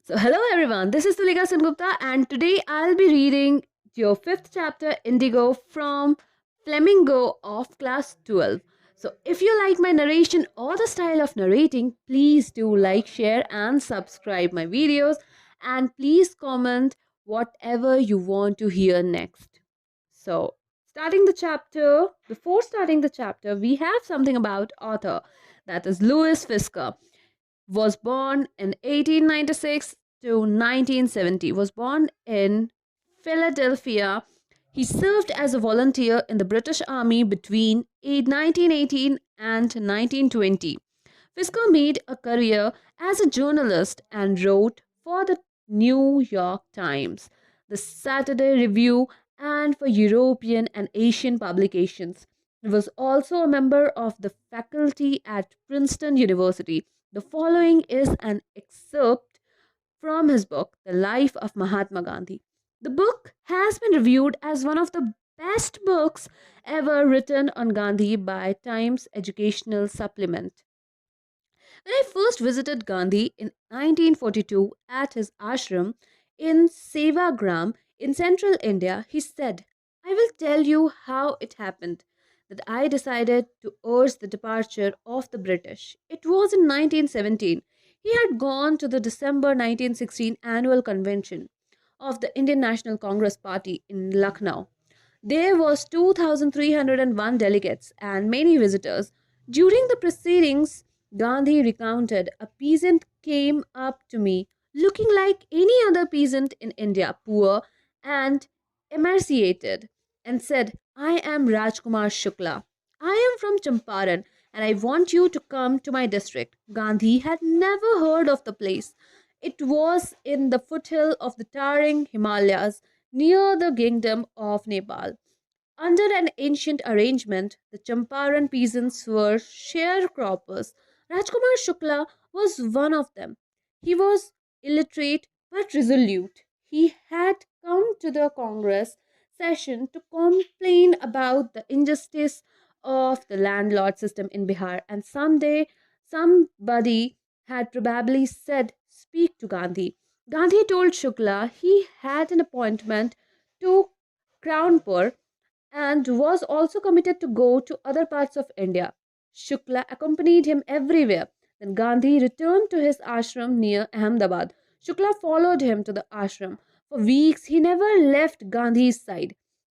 So, hello everyone, this is Tulika Gupta, and today I'll be reading your fifth chapter, Indigo, from Flamingo of class 12. So, if you like my narration or the style of narrating, please do like, share, and subscribe my videos, and please comment whatever you want to hear next. So, before starting the chapter, we have something about author, that is Louis Fisker. Was born in 1896 to 1970. Was born in Philadelphia. He served as a volunteer in the British Army between 1918 and 1920. Fisker made a career as a journalist and wrote for the New York Times, the Saturday Review, and for European and Asian publications. He was also a member of the faculty at Princeton University. The following is an excerpt from his book, The Life of Mahatma Gandhi. The book has been reviewed as one of the best books ever written on Gandhi by Times Educational Supplement. When I first visited Gandhi in 1942 at his ashram in Sevagram in central India, he said, I will tell you how it happened that I decided to urge the departure of the British. It was in 1917. He had gone to the December 1916 annual convention of the Indian National Congress Party in Lucknow. There was 2,301 delegates and many visitors. During the proceedings, Gandhi recounted, a peasant came up to me looking like any other peasant in India, poor and emaciated, and said, I am Rajkumar Shukla. I am from Champaran and I want you to come to my district. Gandhi had never heard of the place. It was in the foothill of the towering Himalayas near the kingdom of Nepal. Under an ancient arrangement, the Champaran peasants were sharecroppers. Rajkumar Shukla was one of them. He was illiterate but resolute. He had come to the Congress session to complain about the injustice of the landlord system in Bihar, and someday somebody had probably said, Speak to Gandhi. Gandhi told Shukla he had an appointment to Kraunpur and was also committed to go to other parts of India. Shukla accompanied him everywhere. Then Gandhi returned to his ashram near Ahmedabad. Shukla followed him to the ashram. For weeks, he never left Gandhi's side.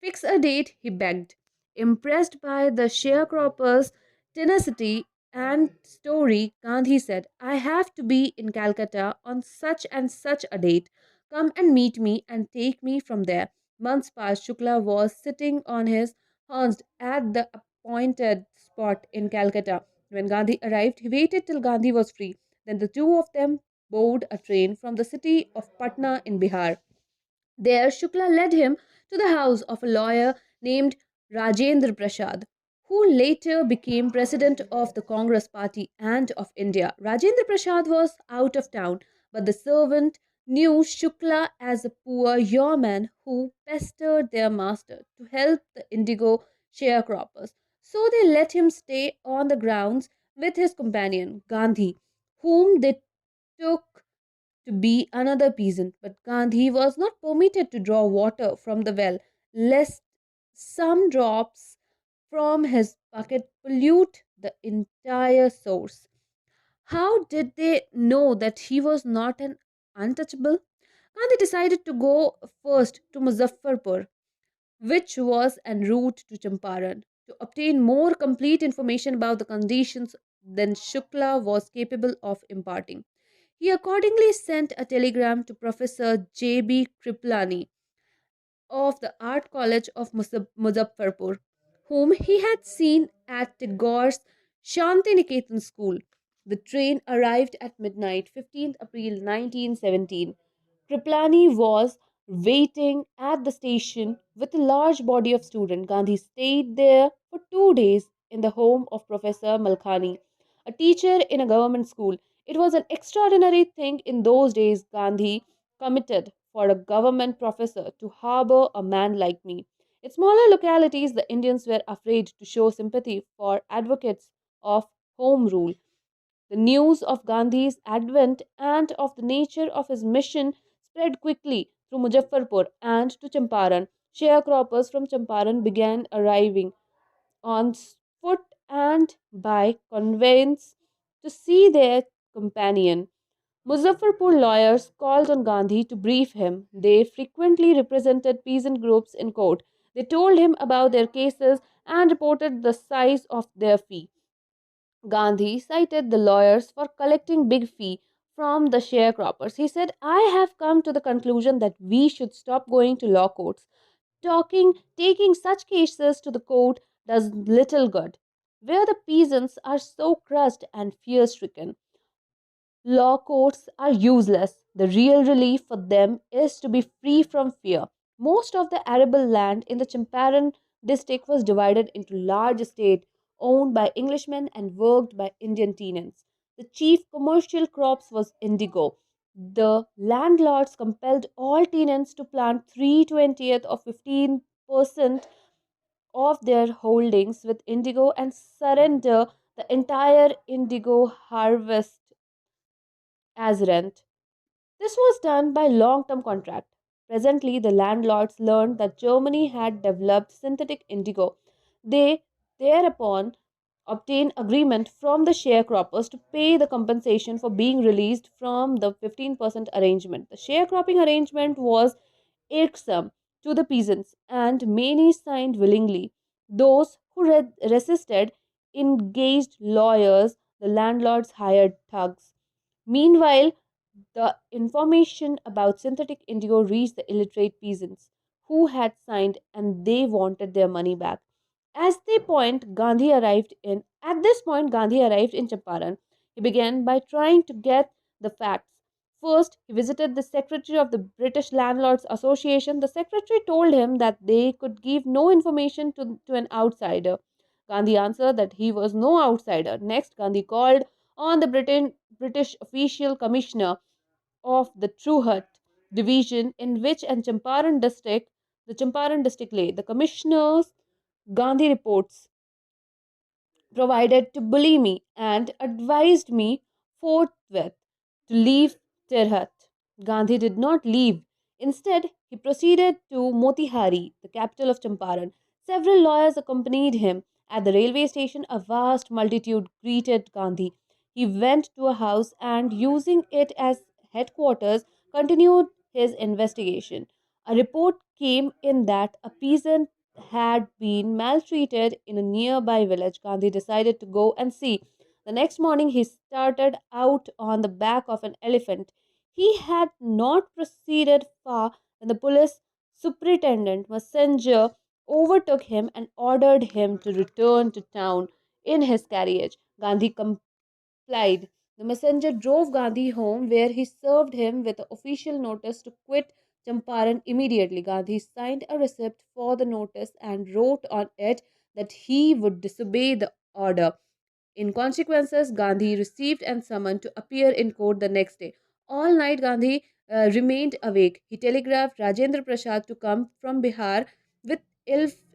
Fix a date, he begged. Impressed by the sharecropper's tenacity and story, Gandhi said, I have to be in Calcutta on such and such a date. Come and meet me and take me from there. Months passed. Shukla was sitting on his horns at the appointed spot in Calcutta. When Gandhi arrived, he waited till Gandhi was free. Then the two of them boarded a train from the city of Patna in Bihar. There, Shukla led him to the house of a lawyer named Rajendra Prasad, who later became president of the Congress Party and of India. Rajendra Prasad was out of town, but the servant knew Shukla as a poor yeoman who pestered their master to help the indigo sharecroppers. So they let him stay on the grounds with his companion Gandhi, whom they took to be another peasant, but Gandhi was not permitted to draw water from the well, lest some drops from his bucket pollute the entire source. How did they know that he was not an untouchable? Gandhi decided to go first to Muzaffarpur, which was en route to Champaran, to obtain more complete information about the conditions than Shukla was capable of imparting. He accordingly sent a telegram to Professor J.B. Kriplani of the Art College of Muzaffarpur, whom he had seen at Tagore's Shantiniketan school. The train arrived at midnight, 15th April 1917. Kriplani was waiting at the station with a large body of students. Gandhi stayed there for 2 days in the home of Professor Malkhani, a teacher in a government school. It was an extraordinary thing in those days, Gandhi committed, for a government professor to harbor a man like me. In smaller localities, the Indians were afraid to show sympathy for advocates of home rule. The news of Gandhi's advent and of the nature of his mission spread quickly through Muzaffarpur and to Champaran. Sharecroppers from Champaran began arriving on foot and by conveyance to see their companion. Muzaffarpur lawyers called on Gandhi to brief him. They frequently represented peasant groups in court. They told him about their cases and reported the size of their fee. Gandhi cited the lawyers for collecting big fee from the sharecroppers. He said, I have come to the conclusion that we should stop going to law courts. Taking such cases to the court does little good, where the peasants are so crushed and fear stricken. Law courts are useless. The real relief for them is to be free from fear. Most of the arable land in the Champaran district was divided into large estates owned by Englishmen and worked by Indian tenants. The chief commercial crops was indigo. The landlords compelled all tenants to plant 3/20th or 15% of their holdings with indigo and surrender the entire indigo harvest as rent. This was done by long term contract. Presently, the landlords learned that Germany had developed synthetic indigo. They thereupon obtained agreement from the sharecroppers to pay the compensation for being released from the 15% arrangement. The sharecropping arrangement was irksome to the peasants, and many signed willingly. Those who resisted engaged lawyers, the landlords hired thugs. Meanwhile, the information about synthetic indigo reached the illiterate peasants who had signed and they wanted their money back. At this point Gandhi arrived in Champaran. He began by trying to get the facts. First, he visited the secretary of the British Landlords Association. The secretary told him that they could give no information to an outsider. Gandhi answered that he was no outsider. Next, Gandhi called on the British official commissioner of the Truhat division in which the Champaran district lay. The commissioners Gandhi reports provided to bully me and advised me forthwith to leave Tirhat. Gandhi did not leave. Instead, he proceeded to Motihari, the capital of Champaran. Several lawyers accompanied him. At the railway station, a vast multitude greeted Gandhi. He went to a house and, using it as headquarters, continued his investigation. A report came in that a peasant had been maltreated in a nearby village. Gandhi decided to go and see. The next morning, he started out on the back of an elephant. He had not proceeded far when the police superintendent messenger overtook him and ordered him to return to town in his carriage. Gandhi complied. The messenger drove Gandhi home where he served him with an official notice to quit Champaran immediately. Gandhi signed a receipt for the notice and wrote on it that he would disobey the order. In consequences, Gandhi received and summoned to appear in court the next day. All night, Gandhi remained awake. He telegraphed Rajendra Prasad to come from Bihar with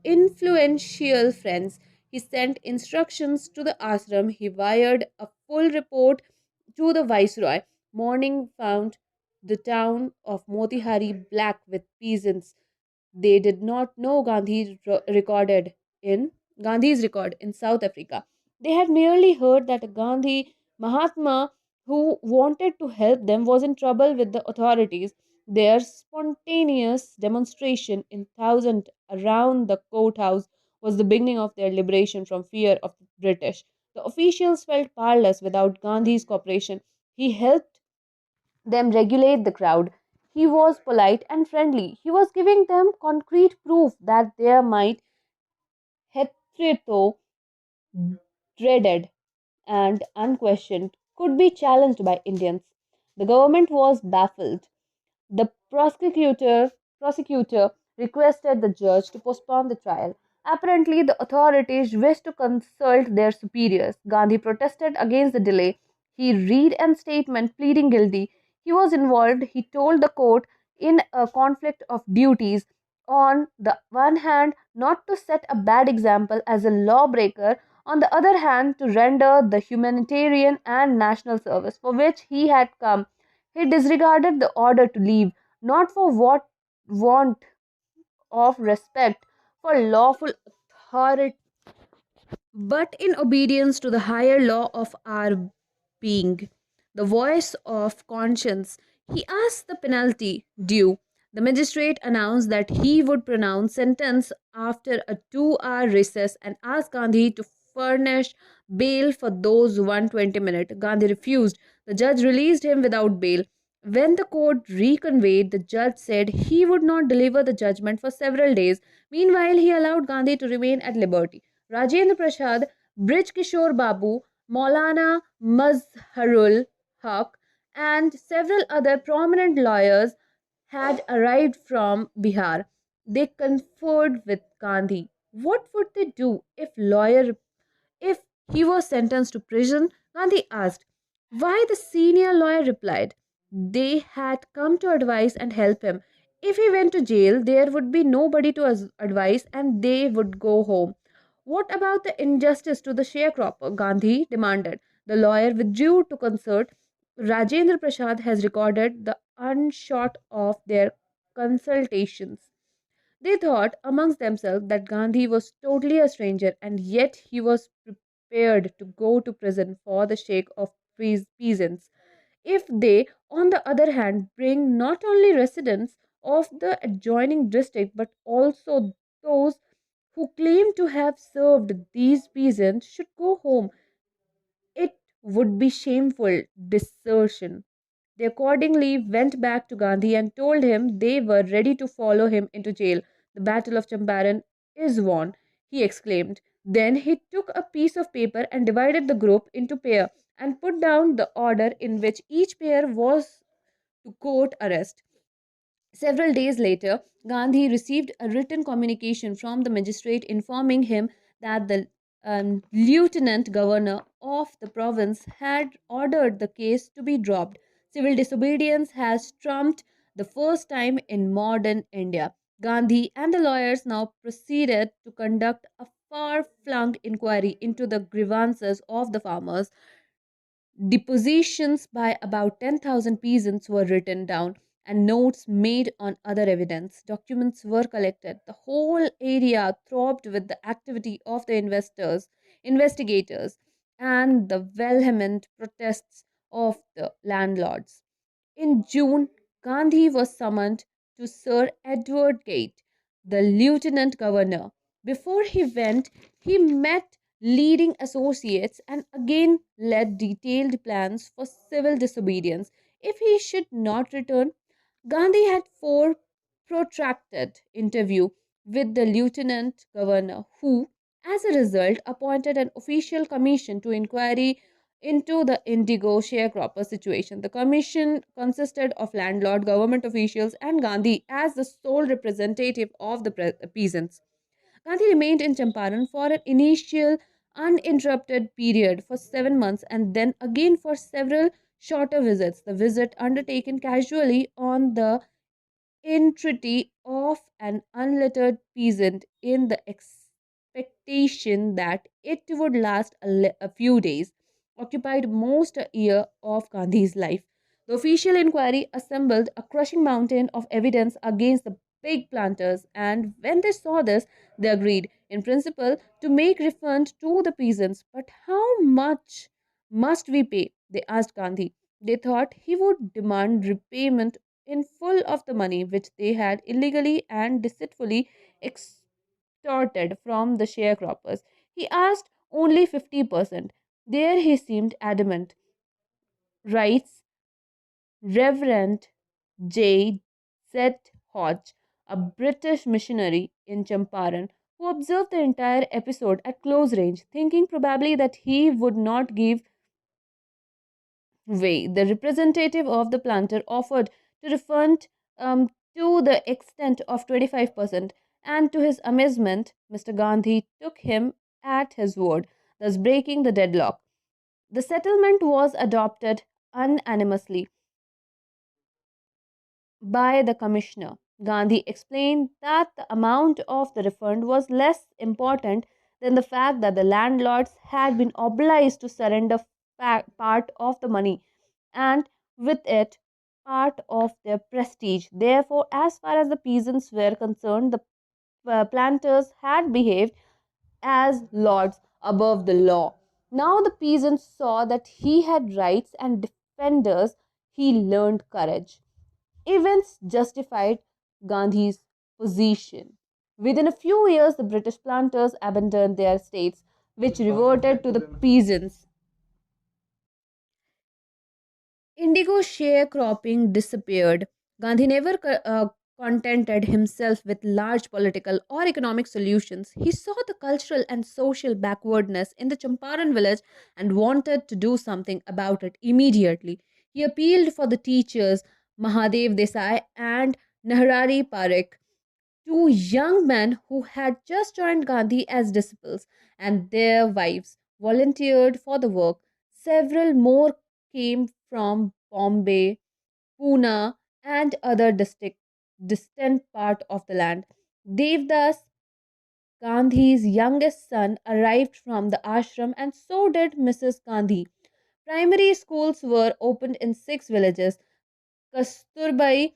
influential friends. He sent instructions to the ashram. He wired a full report to the viceroy. Morning found the town of Motihari black with peasants. They did not know Gandhi's record in South Africa. They had merely heard that a Gandhi Mahatma who wanted to help them was in trouble with the authorities. Their spontaneous demonstration in thousands around the courthouse was the beginning of their liberation from fear of the British. The officials felt powerless without Gandhi's cooperation. He helped them regulate the crowd. He was polite and friendly. He was giving them concrete proof that their might, hitherto dreaded and unquestioned, could be challenged by Indians. The government was baffled. The prosecutor requested the judge to postpone the trial. Apparently, the authorities wished to consult their superiors. Gandhi protested against the delay. He read a statement pleading guilty. He was involved, he told the court, in a conflict of duties. On the one hand, not to set a bad example as a lawbreaker, On the other hand, to render the humanitarian and national service for which he had come. He disregarded the order to leave, not for what want of respect for lawful authority, but in obedience to the higher law of our being, the voice of conscience. He asked the penalty due. The magistrate announced that he would pronounce sentence after a 2-hour recess and asked Gandhi to furnish bail for those 120 minutes. Gandhi refused. The judge released him without bail. When the court reconvened, the judge said he would not deliver the judgment for several days. Meanwhile, he allowed Gandhi to remain at liberty. Rajendra Prasad, Brij Kishore Babu, Maulana Mazharul Haq, and several other prominent lawyers had arrived from Bihar. They conferred with Gandhi. What would they do if he was sentenced to prison? Gandhi asked. Why, the senior lawyer replied. They had come to advise and help him. If he went to jail, there would be nobody to advise and they would go home. What about the injustice to the sharecropper? Gandhi demanded. The lawyer withdrew to consult. Rajendra Prasad has recorded the unshot of their consultations. They thought amongst themselves that Gandhi was totally a stranger and yet he was prepared to go to prison for the sake of peasants. If they, on the other hand, bring not only residents of the adjoining district but also those who claim to have served these peasants should go home, it would be shameful desertion. They accordingly went back to Gandhi and told him they were ready to follow him into jail. The Battle of Champaran is won, he exclaimed. Then he took a piece of paper and divided the group into pair and put down the order in which each pair was to court arrest. Several days later, Gandhi received a written communication from the magistrate informing him that the lieutenant governor of the province had ordered the case to be dropped. Civil disobedience has trumped the first time in modern India. Gandhi and the lawyers now proceeded to conduct a far flung inquiry into the grievances of the farmers. Depositions by about 10,000 peasants were written down and notes made on other evidence. Documents were collected. The whole area throbbed with the activity of the investigators, and the vehement protests of the landlords. In June, Gandhi was summoned to Sir Edward Gate, the lieutenant governor. Before he went, he met leading associates and again led detailed plans for civil disobedience. If he should not return, Gandhi had four protracted interview with the lieutenant governor, who, as a result, appointed an official commission to inquiry into the Indigo sharecropper situation. The commission consisted of landlord, government officials, and Gandhi as the sole representative of the peasants. Gandhi remained in Champaran for an initial uninterrupted period for 7 months and then again for several shorter visits. The visit undertaken casually on the entreaty of an unlettered peasant in the expectation that it would last a few days, occupied most a year of Gandhi's life. The official inquiry assembled a crushing mountain of evidence against the pig planters, and when they saw this, they agreed, in principle, to make refund to the peasants. But how much must we pay? They asked Gandhi. They thought he would demand repayment in full of the money which they had illegally and deceitfully extorted from the sharecroppers. He asked only 50%. There he seemed adamant, writes Reverend J. Z. Hodge, a British missionary in Champaran, who observed the entire episode at close range, thinking probably that he would not give way. The representative of the planter offered to refund to the extent of 25%, and to his amazement, Mr. Gandhi took him at his word, thus breaking the deadlock. The settlement was adopted unanimously by the commissioner. Gandhi explained that the amount of the refund was less important than the fact that the landlords had been obliged to surrender part of the money and with it part of their prestige. Therefore, as far as the peasants were concerned, the planters had behaved as lords above the law. Now the peasants saw that he had rights and defenders. He learned courage. Events justified Gandhi's position. Within a few years, the British planters abandoned their estates, which reverted to the peasants. Indigo sharecropping disappeared. Gandhi never contented himself with large political or economic solutions. He saw the cultural and social backwardness in the Champaran village and wanted to do something about it immediately. He appealed for the teachers Mahadev Desai and Nahrari Parekh, two young men who had just joined Gandhi as disciples, and their wives volunteered for the work. Several more came from Bombay, Pune, and other distant part of the land. Devdas, Gandhi's youngest son, arrived from the ashram, and so did Mrs. Gandhi. Primary schools were opened in six villages. Kasturbai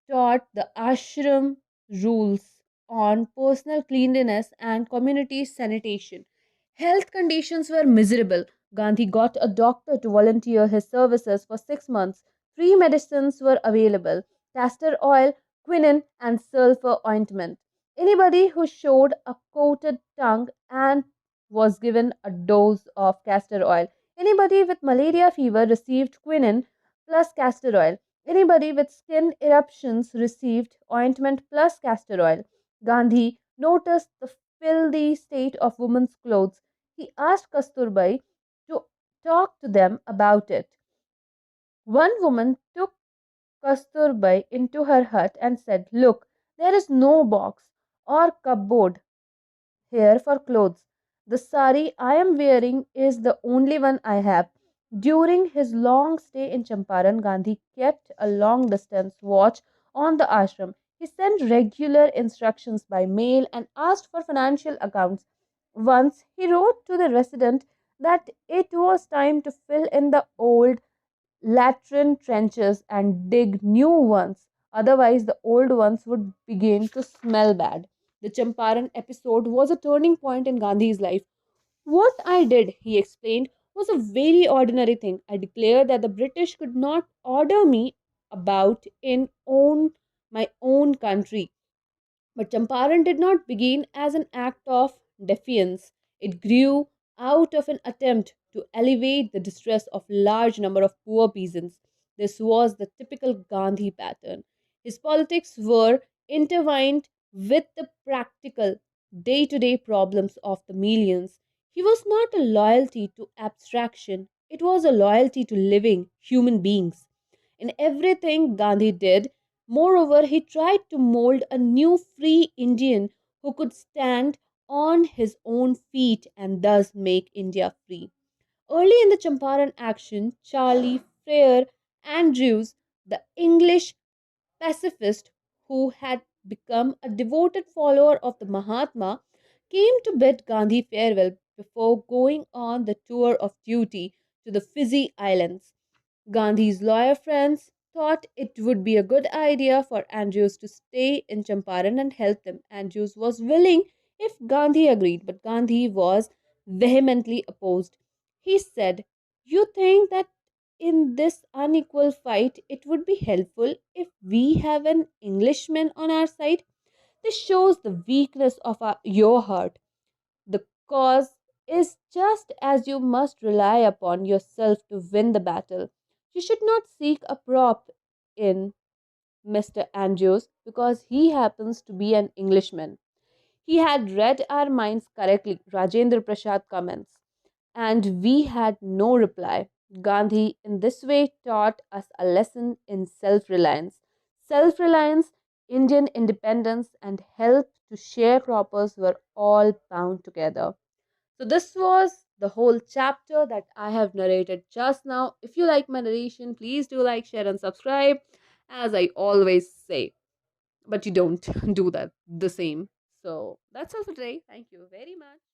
taught the ashram rules on personal cleanliness and community sanitation. Health conditions were miserable. Gandhi got a doctor to volunteer his services for 6 months. Three medicines were available: castor oil, quinine, and sulfur ointment. Anybody who showed a coated tongue and was given a dose of castor oil. Anybody with malaria fever received quinine plus castor oil. Anybody with skin eruptions received ointment plus castor oil. Gandhi noticed the filthy state of women's clothes. He asked Kasturbai to talk to them about it. One woman took Kasturbai into her hut and said, "Look, there is no box or cupboard here for clothes. The sari I am wearing is the only one I have." During his long stay in Champaran, Gandhi kept a long distance watch on the ashram. He sent regular instructions by mail and asked for financial accounts. Once he wrote to the resident that it was time to fill in the old latrine trenches and dig new ones, otherwise, the old ones would begin to smell bad. The Champaran episode was a turning point in Gandhi's life. "What I did," he explained, "was a very ordinary thing. I declared that the British could not order me about in my own country. But Champaran did not begin as an act of defiance. It grew out of an attempt to alleviate the distress of large number of poor peasants. This was the typical Gandhi pattern. His politics were intertwined with the practical, day-to-day problems of the millions. He was not a loyalty to abstraction, it was a loyalty to living human beings. In everything Gandhi did, moreover, he tried to mold a new free Indian who could stand on his own feet and thus make India free. Early in the Champaran action, Charlie Frere Andrews, the English pacifist who had become a devoted follower of the Mahatma, came to bid Gandhi farewell before going on the tour of duty to the Fiji Islands. Gandhi's lawyer friends thought it would be a good idea for Andrews to stay in Champaran and help them. Andrews was willing if Gandhi agreed, but Gandhi was vehemently opposed. He said, "You think that in this unequal fight it would be helpful if we have an Englishman on our side? This shows the weakness of your heart. The cause is just as you must rely upon yourself to win the battle. You should not seek a prop in Mr. Andrews because he happens to be an Englishman." He had read our minds correctly, Rajendra Prasad comments, and we had no reply. Gandhi, in this way, taught us a lesson in self reliance. Self reliance, Indian independence, and help to sharecroppers were all bound together. So, this was the whole chapter that I have narrated just now. If you like my narration, please do like, share, and subscribe, as I always say. But you don't do that the same. So, that's all for today. Thank you very much.